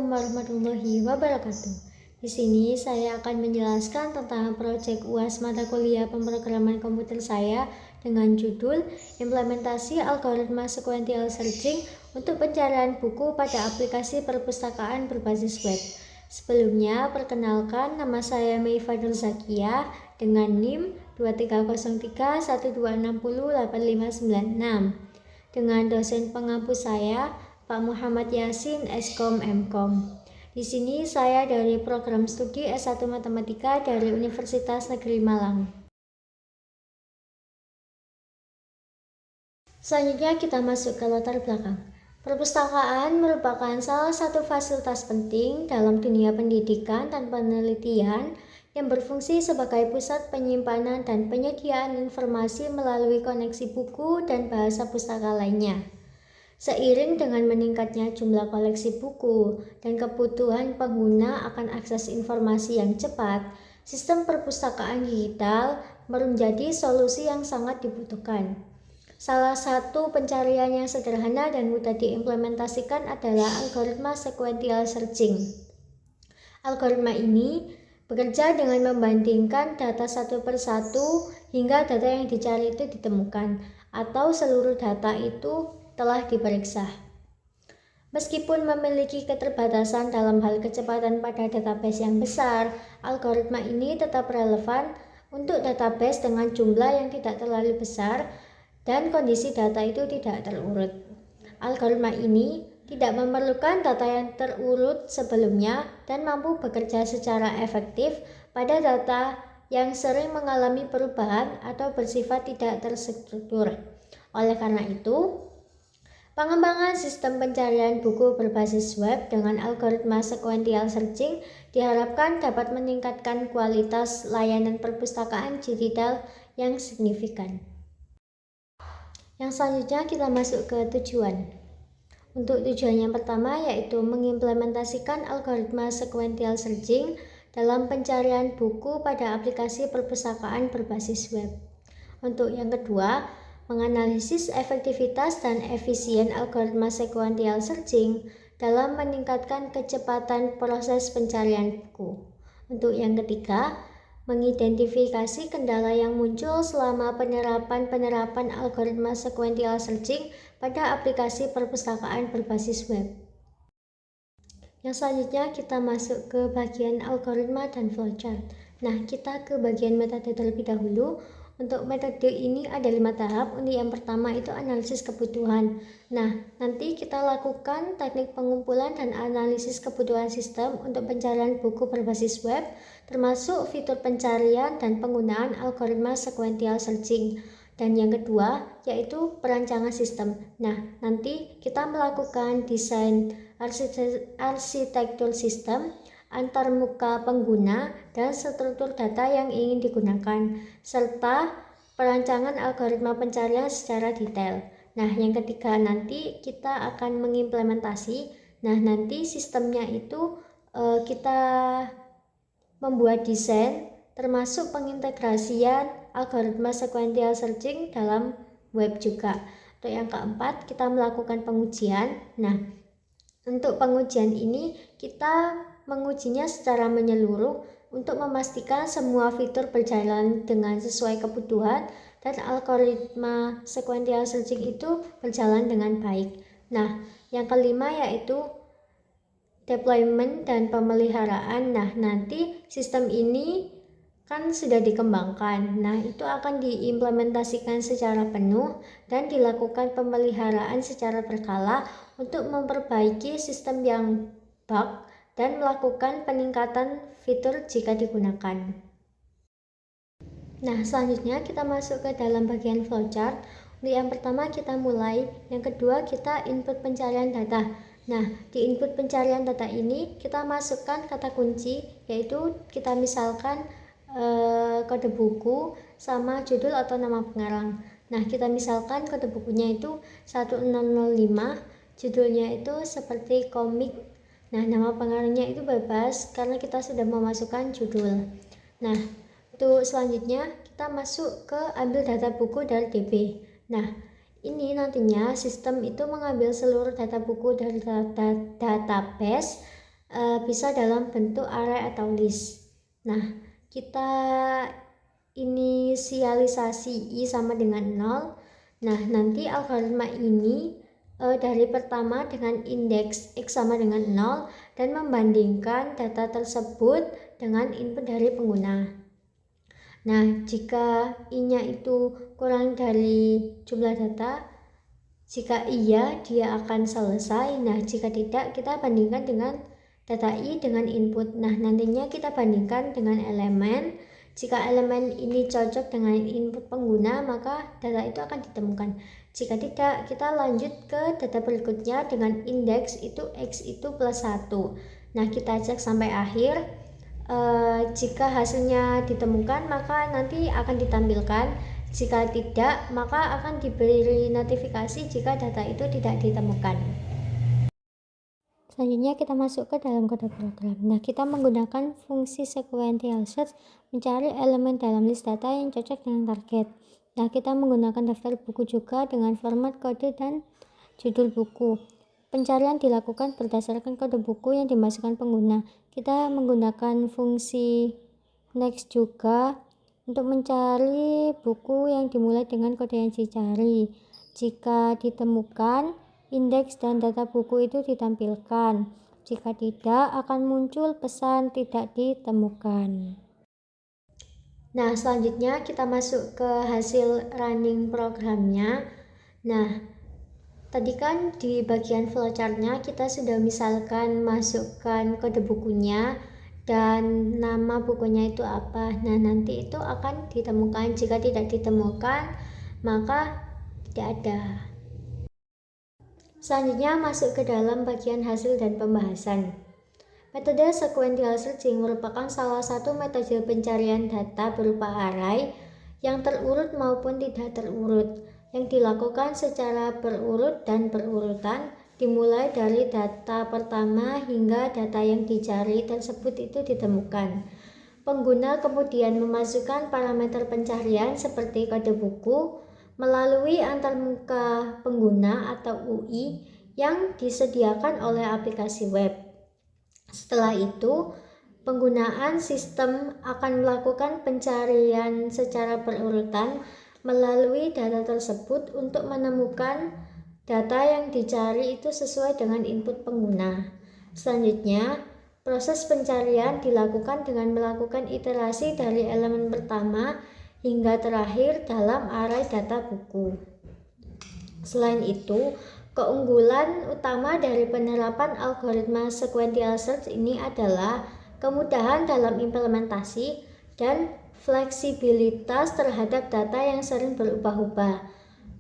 Assalamualaikum warahmatullahi wabarakatuh. Di sini saya akan menjelaskan tentang proyek UAS mata kuliah pemrograman komputer saya dengan judul Implementasi Algoritma Sequential Searching untuk pencarian buku pada aplikasi perpustakaan berbasis web. Sebelumnya, perkenalkan, nama saya Mei Fadil Zakia dengan NIM 230312608596 dengan dosen penghapus saya Pak Muhammad Yasin, Skom Mkom. Di sini saya dari program studi S1 Matematika dari Universitas Negeri Malang. Selanjutnya kita masuk ke latar belakang. Perpustakaan merupakan salah satu fasilitas penting dalam dunia pendidikan dan penelitian yang berfungsi sebagai pusat penyimpanan dan penyediaan informasi melalui koneksi buku dan bahasa pustaka lainnya. Seiring dengan meningkatnya jumlah koleksi buku dan kebutuhan pengguna akan akses informasi yang cepat, sistem perpustakaan digital menjadi solusi yang sangat dibutuhkan. Salah satu pencarian yang sederhana dan mudah diimplementasikan adalah algoritma sequential searching. Algoritma ini bekerja dengan membandingkan data satu per satu hingga data yang dicari itu ditemukan, atau seluruh data itu telah diperiksa. Meskipun memiliki keterbatasan dalam hal kecepatan pada database yang besar, algoritma ini tetap relevan untuk database dengan jumlah yang tidak terlalu besar dan kondisi data itu tidak terurut. Algoritma ini tidak memerlukan data yang terurut sebelumnya dan mampu bekerja secara efektif pada data yang sering mengalami perubahan atau bersifat tidak terstruktur. Oleh karena itu, pengembangan sistem pencarian buku berbasis web dengan algoritma sequential searching diharapkan dapat meningkatkan kualitas layanan perpustakaan digital yang signifikan. Yang selanjutnya kita masuk ke tujuan. Untuk tujuan yang pertama yaitu mengimplementasikan algoritma sequential searching dalam pencarian buku pada aplikasi perpustakaan berbasis web. Untuk yang kedua, menganalisis efektivitas dan efisien algoritma sequential searching dalam meningkatkan kecepatan proses pencarian buku. Untuk yang ketiga, mengidentifikasi kendala yang muncul selama penerapan algoritma sequential searching pada aplikasi perpustakaan berbasis web. Yang selanjutnya kita masuk ke bagian algoritma dan flowchart. Nah, kita ke bagian metode terlebih dahulu. Untuk metode ini ada 5 tahap. Untuk yang pertama itu analisis kebutuhan. Nah, nanti kita lakukan teknik pengumpulan dan analisis kebutuhan sistem untuk pencarian buku berbasis web, termasuk fitur pencarian dan penggunaan algoritma sequential searching. Dan yang kedua yaitu perancangan sistem. Nah, nanti kita melakukan desain arsitektur sistem, antarmuka pengguna, dan struktur data yang ingin digunakan, serta perancangan algoritma pencarian secara detail. Nah, yang ketiga nanti kita akan mengimplementasi. Nah, nanti sistemnya itu kita membuat desain, termasuk pengintegrasian algoritma sequential searching dalam web juga. Untuk yang keempat, kita melakukan pengujian. Nah, untuk pengujian ini kita mengujinya secara menyeluruh untuk memastikan semua fitur berjalan dengan sesuai kebutuhan dan algoritma sequential searching itu berjalan dengan baik. Nah, yang kelima yaitu deployment dan pemeliharaan. Nah, nanti sistem ini kan sudah dikembangkan. Nah, itu akan diimplementasikan secara penuh dan dilakukan pemeliharaan secara berkala untuk memperbaiki sistem yang bug dan melakukan peningkatan fitur jika digunakan. Nah, selanjutnya kita masuk ke dalam bagian flowchart. Untuk yang pertama kita mulai, yang kedua kita input pencarian data. Nah, di input pencarian data ini kita masukkan kata kunci, yaitu kita misalkan kode buku sama judul atau nama pengarang. Nah, kita misalkan kode bukunya itu 1005, judulnya itu seperti komik. Nah, nama pengarangnya itu bebas karena kita sudah memasukkan judul. Nah, untuk selanjutnya kita masuk ke ambil data buku dari DB. Nah, ini nantinya sistem itu mengambil seluruh data buku dari database bisa dalam bentuk array atau list. Nah, kita inisialisasi I sama dengan 0. Nah, nanti algoritma ini dari pertama dengan indeks X sama dengan 0 dan membandingkan data tersebut dengan input dari pengguna. Nah, jika I-nya itu kurang dari jumlah data, jika iya dia akan selesai. Nah, jika tidak, kita bandingkan dengan data I dengan input. Nah, nantinya kita bandingkan dengan elemen. Jika elemen ini cocok dengan input pengguna, maka data itu akan ditemukan. Jika tidak, kita lanjut ke data berikutnya dengan indeks itu X itu plus 1. Nah, kita cek sampai akhir. Jika hasilnya ditemukan, maka nanti akan ditampilkan. Jika tidak, maka akan diberi notifikasi jika data itu tidak ditemukan. Selanjutnya kita masuk ke dalam kode program. Nah, kita menggunakan fungsi sequential search mencari elemen dalam list data yang cocok dengan target. Nah, kita menggunakan daftar buku juga dengan format kode dan judul buku. Pencarian dilakukan berdasarkan kode buku yang dimasukkan pengguna. Kita menggunakan fungsi next juga untuk mencari buku yang dimulai dengan kode yang dicari. Jika ditemukan, indeks dan data buku itu ditampilkan. Jika tidak, akan muncul pesan tidak ditemukan. Nah, selanjutnya kita masuk ke hasil running programnya. Nah, tadi kan di bagian flowchartnya kita sudah misalkan masukkan kode bukunya dan nama bukunya itu apa. Nah, nanti itu akan ditemukan. Jika tidak ditemukan, maka tidak ada. Selanjutnya masuk ke dalam bagian hasil dan pembahasan. Metode sequential searching merupakan salah satu metode pencarian data berupa array yang terurut maupun tidak terurut, yang dilakukan secara berurut dan berurutan, dimulai dari data pertama hingga data yang dicari tersebut itu ditemukan. Pengguna kemudian memasukkan parameter pencarian seperti kode buku melalui antarmuka pengguna atau UI yang disediakan oleh aplikasi web. Setelah itu, penggunaan sistem akan melakukan pencarian secara berurutan melalui data tersebut untuk menemukan data yang dicari itu sesuai dengan input pengguna. Selanjutnya, proses pencarian dilakukan dengan melakukan iterasi dari elemen pertama hingga terakhir dalam array data buku. Selain itu, keunggulan utama dari penerapan algoritma sequential search ini adalah kemudahan dalam implementasi dan fleksibilitas terhadap data yang sering berubah-ubah.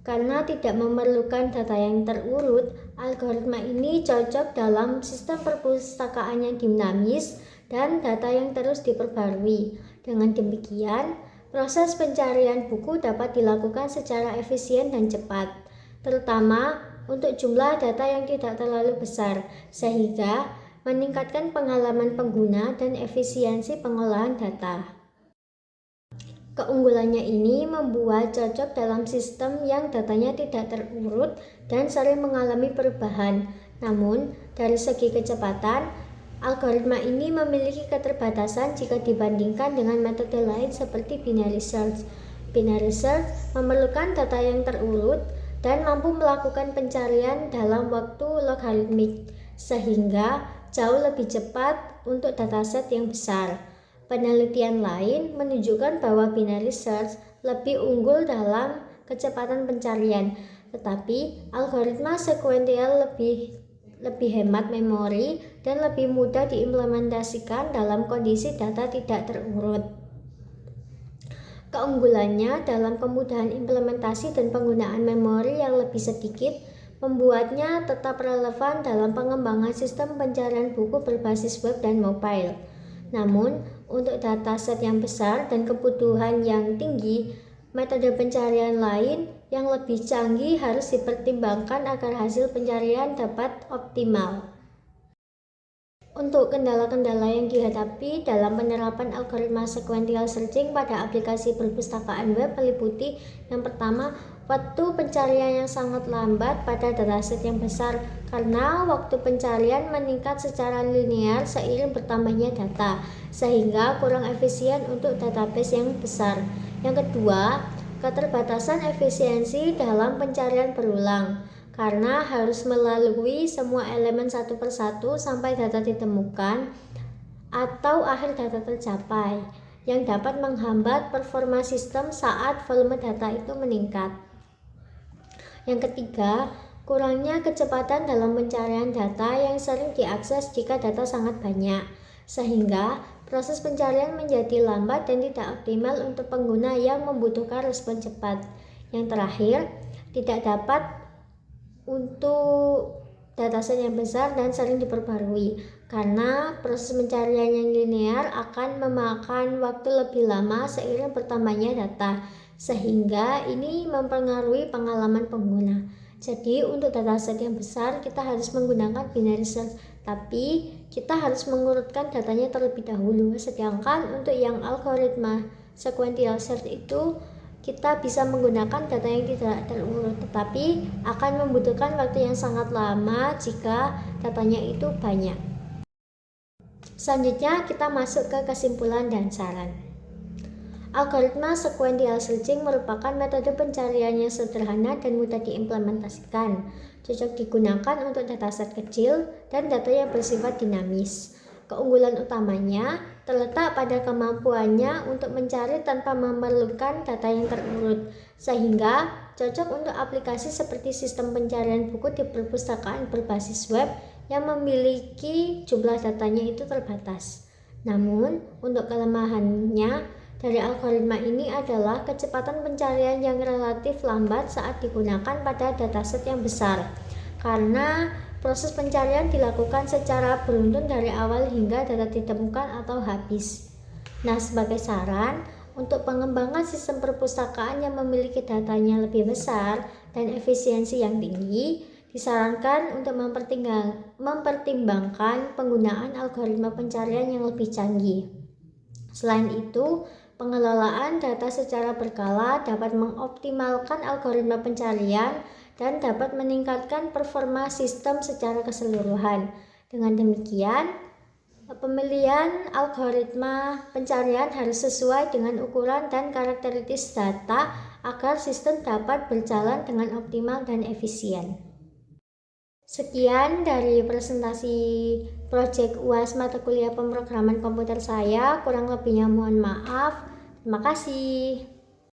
Karena tidak memerlukan data yang terurut, algoritma ini cocok dalam sistem perpustakaan yang dinamis dan data yang terus diperbarui. Dengan demikian, proses pencarian buku dapat dilakukan secara efisien dan cepat, terutama untuk jumlah data yang tidak terlalu besar, sehingga meningkatkan pengalaman pengguna dan efisiensi pengolahan data. Keunggulannya ini membuat cocok dalam sistem yang datanya tidak terurut dan sering mengalami perubahan. Namun, dari segi kecepatan, algoritma ini memiliki keterbatasan jika dibandingkan dengan metode lain seperti binary search. Binary search memerlukan data yang terurut dan mampu melakukan pencarian dalam waktu logaritmik, sehingga jauh lebih cepat untuk dataset yang besar. Penelitian lain menunjukkan bahwa binary search lebih unggul dalam kecepatan pencarian, tetapi algoritma sequential lebih hemat memori dan lebih mudah diimplementasikan dalam kondisi data tidak terurut. Keunggulannya dalam kemudahan implementasi dan penggunaan memori yang lebih sedikit membuatnya tetap relevan dalam pengembangan sistem pencarian buku berbasis web dan mobile. Namun, untuk dataset yang besar dan kebutuhan yang tinggi, metode pencarian lain yang lebih canggih harus dipertimbangkan agar hasil pencarian dapat optimal. Untuk kendala-kendala yang dihadapi dalam penerapan algoritma sequential searching pada aplikasi perpustakaan web meliputi yang pertama, waktu pencarian yang sangat lambat pada dataset yang besar karena waktu pencarian meningkat secara linear seiring bertambahnya data, sehingga kurang efisien untuk database yang besar. Yang kedua, keterbatasan efisiensi dalam pencarian berulang karena harus melalui semua elemen satu persatu sampai data ditemukan atau akhir data tercapai, yang dapat menghambat performa sistem saat volume data itu meningkat. Yang ketiga, kurangnya kecepatan dalam pencarian data yang sering diakses jika data sangat banyak, sehingga proses pencarian menjadi lambat dan tidak optimal untuk pengguna yang membutuhkan respon cepat. Yang terakhir, tidak dapat untuk dataset yang besar dan sering diperbarui, karena proses pencarian yang linear akan memakan waktu lebih lama seiring bertambahnya data, sehingga ini mempengaruhi pengalaman pengguna. Jadi untuk dataset yang besar kita harus menggunakan binary search, tapi kita harus mengurutkan datanya terlebih dahulu. Sedangkan untuk yang algoritma sequential search itu kita bisa menggunakan data yang tidak terurut, tetapi akan membutuhkan waktu yang sangat lama jika datanya itu banyak. Selanjutnya kita masuk ke kesimpulan dan saran. Algoritma sequential searching merupakan metode pencarian yang sederhana dan mudah diimplementasikan, cocok digunakan untuk dataset kecil dan data yang bersifat dinamis. Keunggulan utamanya terletak pada kemampuannya untuk mencari tanpa memerlukan data yang terurut, sehingga cocok untuk aplikasi seperti sistem pencarian buku di perpustakaan berbasis web yang memiliki jumlah datanya itu terbatas. Namun, untuk kelemahannya dari algoritma ini adalah kecepatan pencarian yang relatif lambat saat digunakan pada dataset yang besar, karena proses pencarian dilakukan secara beruntun dari awal hingga data ditemukan atau habis. Nah, sebagai saran, untuk pengembangan sistem perpustakaan yang memiliki datanya lebih besar dan efisiensi yang tinggi, disarankan untuk mempertimbangkan penggunaan algoritma pencarian yang lebih canggih. Selain itu, pengelolaan data secara berkala dapat mengoptimalkan algoritma pencarian dan dapat meningkatkan performa sistem secara keseluruhan. Dengan demikian, pemilihan algoritma pencarian harus sesuai dengan ukuran dan karakteristik data agar sistem dapat berjalan dengan optimal dan efisien. Sekian dari presentasi proyek UAS mata kuliah pemrograman komputer saya, kurang lebihnya mohon maaf. Terima kasih.